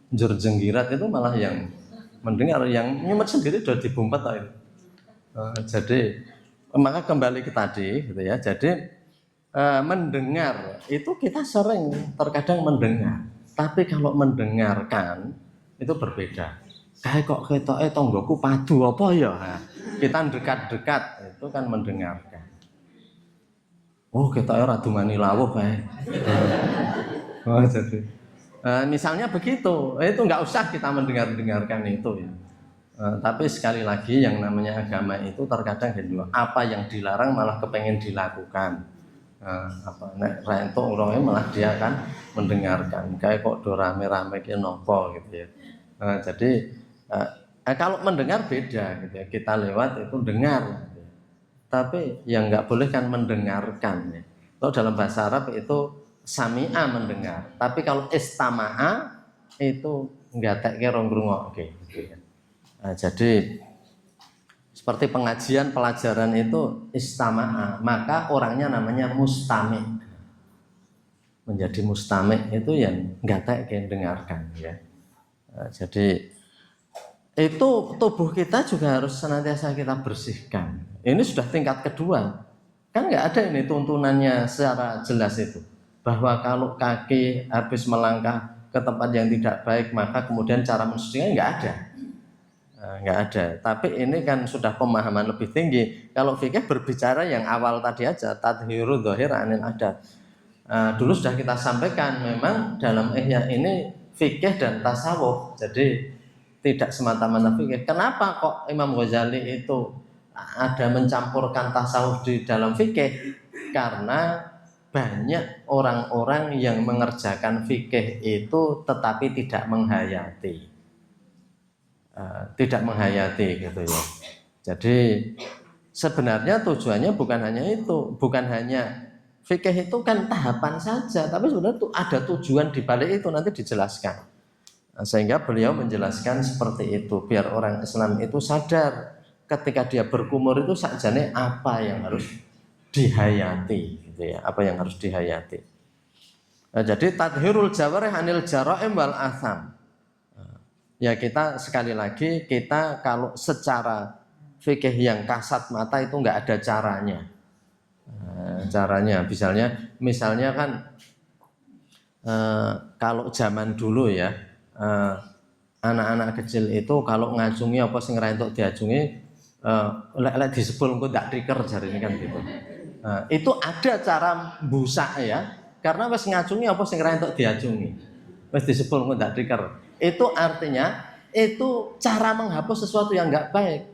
Jur jenggirat itu malah yang mendengar, yang nyumet sendiri udah dibumpet itu. Jadi maka kembali ke tadi gitu ya. Jadi mendengar itu kita sering terkadang mendengar, tapi kalau mendengarkan itu berbeda. Kayak kok ketoke tonggoku padu apa ya? Kita dekat-dekat itu kan mendengarkan. Oh ketoke ora dumani lawuh bae. Oh jadi misalnya begitu, itu nggak usah kita mendengarkan itu ya. Tapi sekali lagi yang namanya agama itu terkadang gitu, apa yang dilarang malah kepengen dilakukan. Nek rentok orangnya malah dia kan mendengarkan, kayak kok do rame-rame ki nopo gitu ya. Jadi kalau mendengar beda gitu ya, kita lewat itu dengar gitu ya. Tapi yang nggak boleh kan mendengarkan ya. Kalau dalam bahasa Arab itu sami'a mendengar, tapi kalau istama'a itu nggak tek rong ngrungokke gitu ya. Jadi seperti pengajian pelajaran itu istama'a, maka orangnya namanya mustami'. Menjadi mustami' itu yang nggak tek dengarkan ya. Jadi itu tubuh kita juga harus senantiasa kita bersihkan. Ini sudah tingkat kedua. Kan nggak ada ini tuntunannya secara jelas itu, bahwa kalau kaki habis melangkah ke tempat yang tidak baik maka kemudian cara mensucinya nggak ada. Tapi ini kan sudah pemahaman lebih tinggi. Kalau fikih berbicara yang awal tadi aja, tadhiru dhahir anil adat, Dulu sudah kita sampaikan memang dalam Ihya ini fikih dan tasawuf, jadi tidak semata-mata fikih. Kenapa kok Imam Ghazali itu ada mencampurkan tasawuf di dalam fikih? Karena banyak orang-orang yang mengerjakan fikih itu tetapi tidak menghayati, gitu ya. Jadi sebenarnya tujuannya bukan hanya itu, bukan hanya fikih itu kan tahapan saja, tapi sebenarnya ada tujuan di balik itu, nanti dijelaskan. Sehingga beliau menjelaskan seperti itu biar orang Islam itu sadar ketika dia berkumur itu sakjane apa yang harus dihayati, gitu ya, apa yang harus dihayati. Jadi tadhirul jawarih anil jaraim wal atham. Ya kita sekali lagi, kita kalau secara fikih yang kasat mata itu nggak ada caranya. Caranya misalnya kan kalau zaman dulu ya, anak-anak kecil itu kalau ngajungi apa sing ra entuk diajungi, lek disebul engko ndak triker jarine kan gitu. Itu ada cara busak ya, karena wis ngajungi apa sing ra entuk diajungi. Wis disebul engko ndak triker. Itu artinya itu cara menghapus sesuatu yang enggak baik.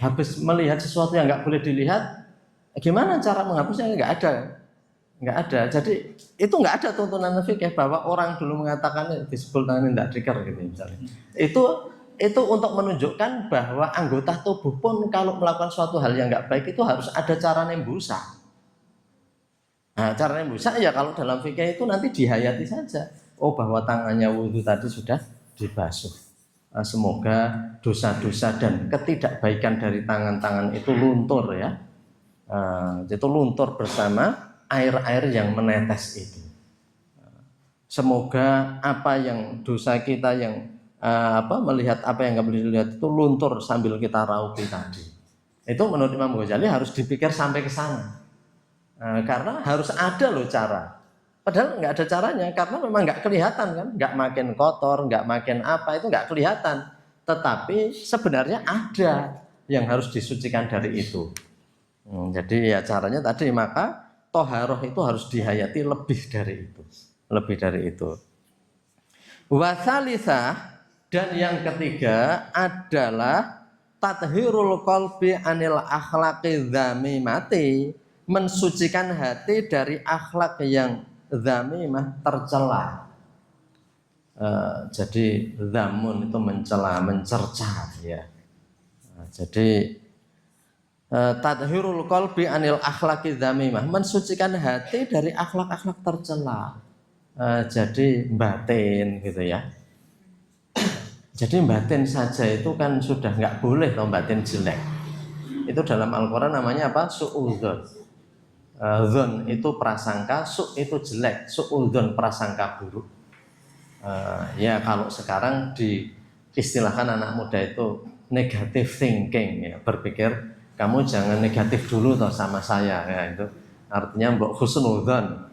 Habis melihat sesuatu yang enggak boleh dilihat, gimana cara menghapusnya? Enggak ada. Jadi itu enggak ada tuntunan fikih bahwa orang dulu mengatakan disebul tangan tidak trigger gitu misalnya. Itu untuk menunjukkan bahwa anggota tubuh pun kalau melakukan suatu hal yang enggak baik itu harus ada cara nembusa. Nah, cara nembusa ya kalau dalam fikih itu nanti dihayati saja. Oh, bahwa tangannya wudhu tadi sudah dibasuh. Semoga dosa-dosa dan ketidakbaikan dari tangan-tangan itu luntur ya. Itu luntur bersama air-air yang menetes itu. Semoga apa yang dosa kita yang melihat apa yang nggak boleh dilihat itu luntur sambil kita raupi tadi. Itu menurut Imam Ghazali harus dipikir sampai ke sana. Karena harus ada loh cara. Padahal nggak ada caranya karena memang nggak kelihatan kan, nggak makin kotor, nggak makin apa itu nggak kelihatan. Tetapi sebenarnya ada yang harus disucikan dari itu. Jadi ya caranya tadi, maka toharoh itu harus dihayati lebih dari itu. Wasalisah, dan yang ketiga adalah tathhirul qalbi anil akhlaqi dzamimati, mensucikan hati dari akhlak yang dzamimah, tercela. Jadi zamun itu mencela, mencerca ya. Jadi tathhirul qalbi anil akhlaqi dzamimah, mensucikan hati dari akhlak-akhlak tercela. Jadi batin gitu ya. Jadi batin saja itu kan sudah nggak boleh kalau batin jelek. Itu dalam Al-Quran namanya apa? Su'udzon. Dzon itu prasangka, su' itu jelek, su'udzon prasangka buruk. Ya kalau sekarang diistilahkan anak muda itu negative thinking ya, berpikir kamu jangan negatif dulu toh sama saya ya, itu artinya mbok husnudzon.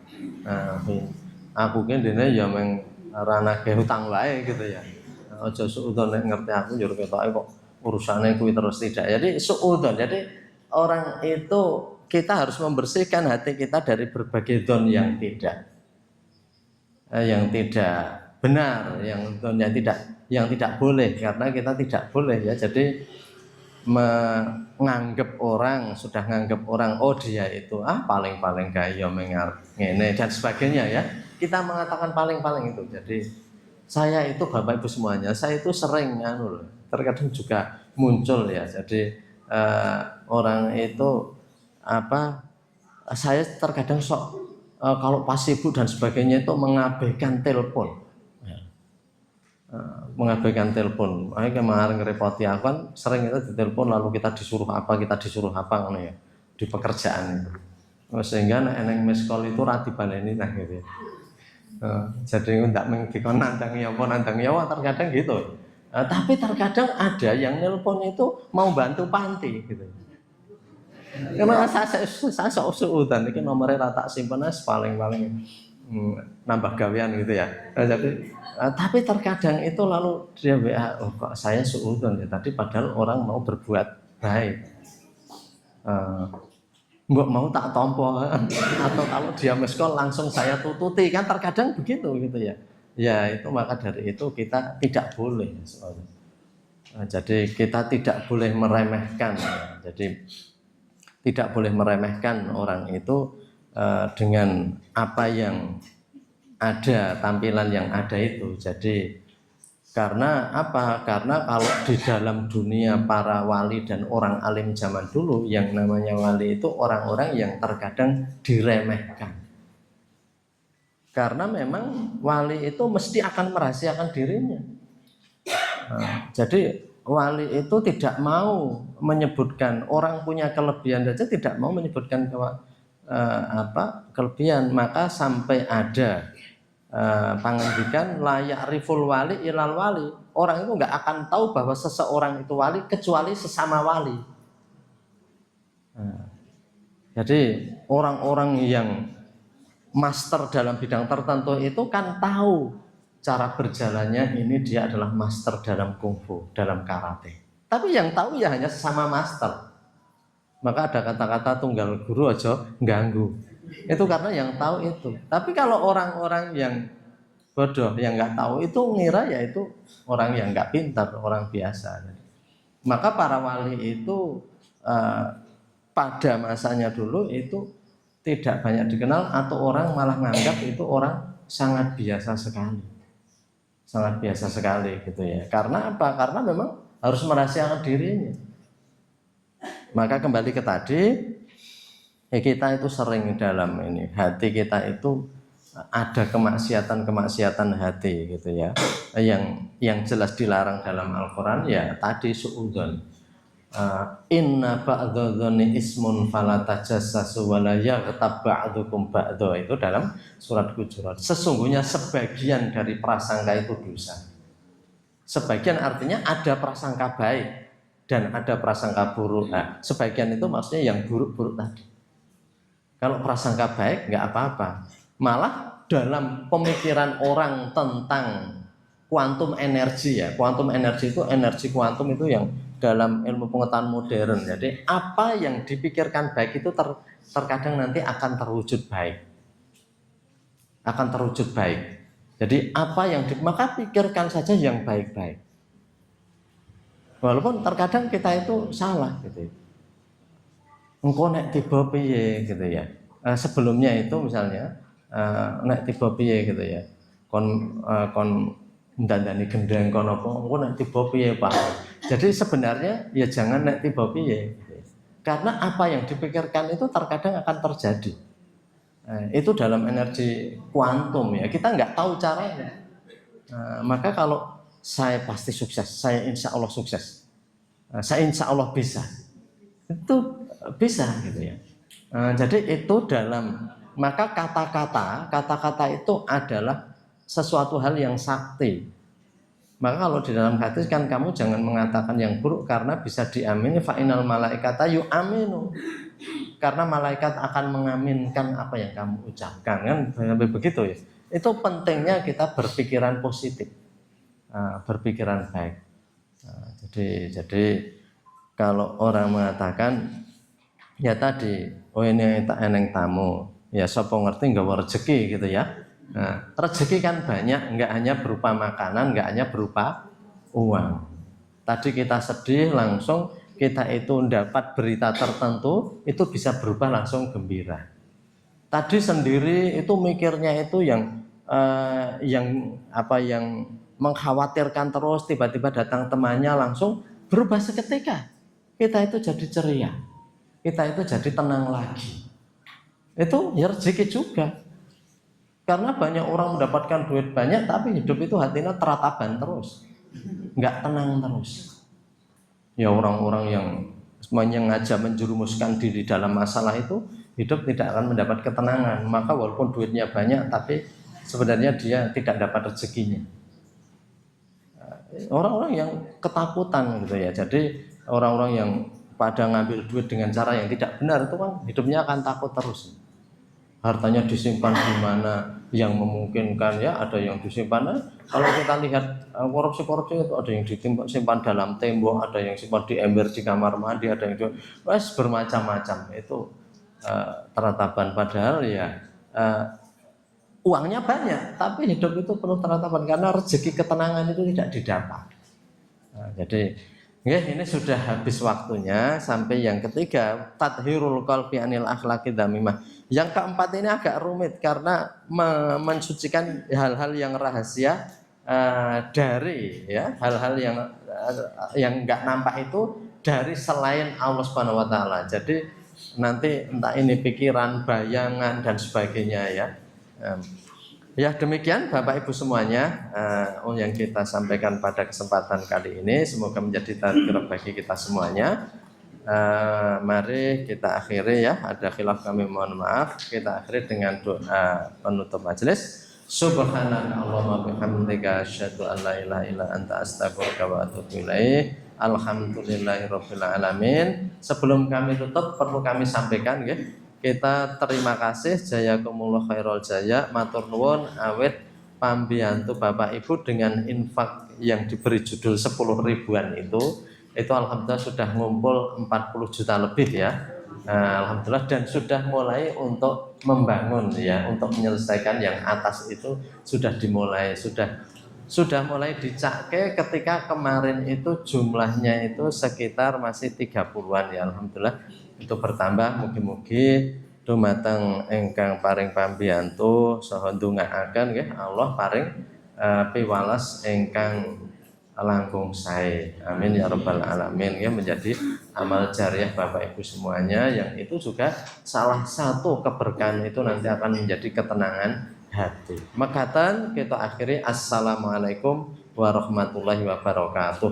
Aku kan dene ya meng ranake hutang wae gitu ya. Aja suudzon nek ngerti aku njur ketoke kok urusane kuwi terus, tidak. Jadi suudzon. Jadi orang itu kita harus membersihkan hati kita dari berbagai dzon yang tidak benar, yang tidak boleh, karena kita tidak boleh ya. Jadi sudah nganggap orang oh dia itu paling gaya mengar ngene dan sebagainya ya. Kita mengatakan paling itu. Jadi saya itu Bapak Ibu semuanya, saya itu sering terkadang juga muncul ya. Jadi orang itu saya terkadang kalau pas sibuk dan sebagainya itu mengabaikan telepon. Akhirnya kemarin ngerepoti aku kan sering itu ditelepon lalu kita disuruh apa ya di pekerjaan itu. Sehingga eneng miss call itu ra dibaleni nah gitu ya. Jadi ndak mengikon nandangi apa terkadang gitu. Tapi terkadang ada yang nelpon itu mau bantu panti gitu. Karena saya suudan ini nomornya rata simpen paling nambah gawean gitu ya. Jadi tapi terkadang itu lalu dia WA, oh kok saya suudan ya tadi, padahal orang mau berbuat baik. nggak mau tak tompo atau kalau dia miss call langsung saya tututi, kan terkadang begitu gitu ya. Ya itu maka dari itu kita tidak boleh soalnya. Jadi kita tidak boleh meremehkan ya. Jadi tidak boleh meremehkan orang itu dengan apa yang ada, tampilan yang ada itu. Jadi karena apa? Karena kalau di dalam dunia para wali dan orang alim zaman dulu, yang namanya wali itu orang-orang yang terkadang diremehkan. Karena memang wali itu mesti akan merahasiakan dirinya. Jadi wali itu tidak mau menyebutkan, orang punya kelebihan saja tidak mau menyebutkan kelebihan, maka sampai ada pangandikan layak riful wali ilal wali, orang itu nggak akan tahu bahwa seseorang itu wali kecuali sesama wali. Jadi orang-orang yang master dalam bidang tertentu itu kan tahu cara berjalannya, ini dia adalah master dalam kungfu, dalam karate. Tapi yang tahu ya hanya sesama master. Maka ada kata-kata tunggal guru aja ganggu. Itu karena yang tahu itu. Tapi kalau orang-orang yang bodoh, yang nggak tahu, itu ngira ya itu orang yang nggak pintar, orang biasa. Maka para wali itu pada masanya dulu itu tidak banyak dikenal, atau orang malah menganggap itu orang sangat biasa sekali. Sangat biasa sekali gitu ya. Karena apa? Karena memang harus merahasiakan dirinya. Maka kembali ke tadi, kita itu sering dalam ini hati kita itu ada kemaksiatan hati gitu ya, yang jelas dilarang dalam Al-Quran ya tadi suudzon. Inna ba'dzadzoni ismun fala tajassasu wa la yaghtab ba'dukum ba'dha, itu dalam surat Hujurat. Sesungguhnya sebagian dari prasangka itu dosa. Sebagian artinya ada prasangka baik dan ada prasangka buruk. Nah, sebagian itu maksudnya yang buruk-buruk tadi. Kalau prasangka baik nggak apa-apa. Malah dalam pemikiran orang tentang kuantum energi ya, kuantum energi itu, energi kuantum itu yang dalam ilmu pengetahuan modern. Jadi apa yang dipikirkan baik itu terkadang nanti akan terwujud baik. Akan terwujud baik. Jadi apa yang maka pikirkan saja yang baik-baik. Walaupun terkadang kita itu salah gitu. Engko nek tiba piye gitu ya. Sebelumnya itu misalnya nek tiba piye gitu ya. Kon ndandani gendeng kon apa engko nek tiba piye Pak. Jadi sebenarnya ya jangan nek tiba piye gitu. Karena apa yang dipikirkan itu terkadang akan terjadi. Itu dalam energi kuantum ya. Kita nggak tahu caranya. Maka kalau saya pasti sukses, saya insya Allah sukses, saya insya Allah bisa, itu bisa gitu ya. Jadi itu dalam, maka kata-kata itu adalah sesuatu hal yang sakti. Maka kalau di dalam hadis kan kamu jangan mengatakan yang buruk karena bisa diamini, fa innal malaikata yu'aminu, karena malaikat akan mengaminkan apa yang kamu ucapkan, kan begitu ya. Itu pentingnya kita berpikiran positif. Berpikiran baik. Jadi kalau orang mengatakan ya tadi, oh ini tak eneng tamu, ya sapa ngerti nggawa rezeki gitu ya. Nah, rezeki kan banyak, nggak hanya berupa makanan, nggak hanya berupa uang. Tadi kita sedih langsung kita itu mendapat berita tertentu, itu bisa berubah langsung gembira. Tadi sendiri itu mikirnya itu yang mengkhawatirkan terus, tiba-tiba datang temannya langsung berubah seketika. Kita itu jadi ceria, kita itu jadi tenang lagi. Itu ya rezeki juga. Karena banyak orang mendapatkan duit banyak, tapi hidup itu hatinya terataban terus, nggak tenang terus. Ya orang-orang yang menyengaja menjerumuskan diri dalam masalah itu, hidup tidak akan mendapat ketenangan. Maka walaupun duitnya banyak, tapi sebenarnya dia tidak dapat rezekinya. Orang-orang yang ketakutan gitu ya. Jadi orang-orang yang pada ngambil duit dengan cara yang tidak benar itu kan hidupnya akan takut terus. Hartanya disimpan di mana yang memungkinkan ya, ada yang disimpan. Kalau kita lihat korupsi itu ada yang disimpan dalam tembok, ada yang simpan di ember di kamar mandi, ada yang bermacam-macam. Itu teratapan, padahal ya uangnya banyak tapi hidup itu penuh teratapan karena rezeki ketenangan itu tidak didapat. Jadi ini sudah habis waktunya. Sampai yang ketiga, tathhirul qalbi anil akhlaqi dzamimah. Yang keempat ini agak rumit karena mensucikan hal-hal yang rahasia dari hal-hal yang enggak nampak itu dari selain Allah Subhanahu wa taala. Jadi nanti entah ini pikiran, bayangan dan sebagainya ya. Ya demikian Bapak Ibu semuanya yang kita sampaikan pada kesempatan kali ini, semoga menjadi tadhkirah bagi kita semuanya. Mari kita akhiri ya, ada khilaf kami mohon maaf, kita akhiri dengan doa penutup majelis. Subhanaka Allahumma bihamdika asyhadu an la ilaha illa anta astaghfiruka wa atubu ilaik. Alhamdulillahirabbil alamin. Sebelum kami tutup perlu kami sampaikan kita terima kasih jazakumullah khairul jazaa, matur nuwun awet pambiyantu Bapak Ibu dengan infak yang diberi judul 10 ribuan itu alhamdulillah sudah ngumpul 40 juta lebih ya. Alhamdulillah, dan sudah mulai untuk membangun ya, untuk menyelesaikan yang atas itu sudah dimulai, sudah mulai dicake ketika kemarin itu jumlahnya itu sekitar masih 30-an ya. Alhamdulillah itu bertambah, mugi-mugi dumateng ingkang paring pambiyantu saha ndongaaken nggih Allah paring piwales ingkang langkung sae. Amin ya rabbal alamin ya, menjadi amal jariah Bapak Ibu semuanya, yang itu juga salah satu keberkahan itu nanti akan menjadi ketenangan hati. Makatan kita akhiri, assalamualaikum warahmatullahi wabarakatuh.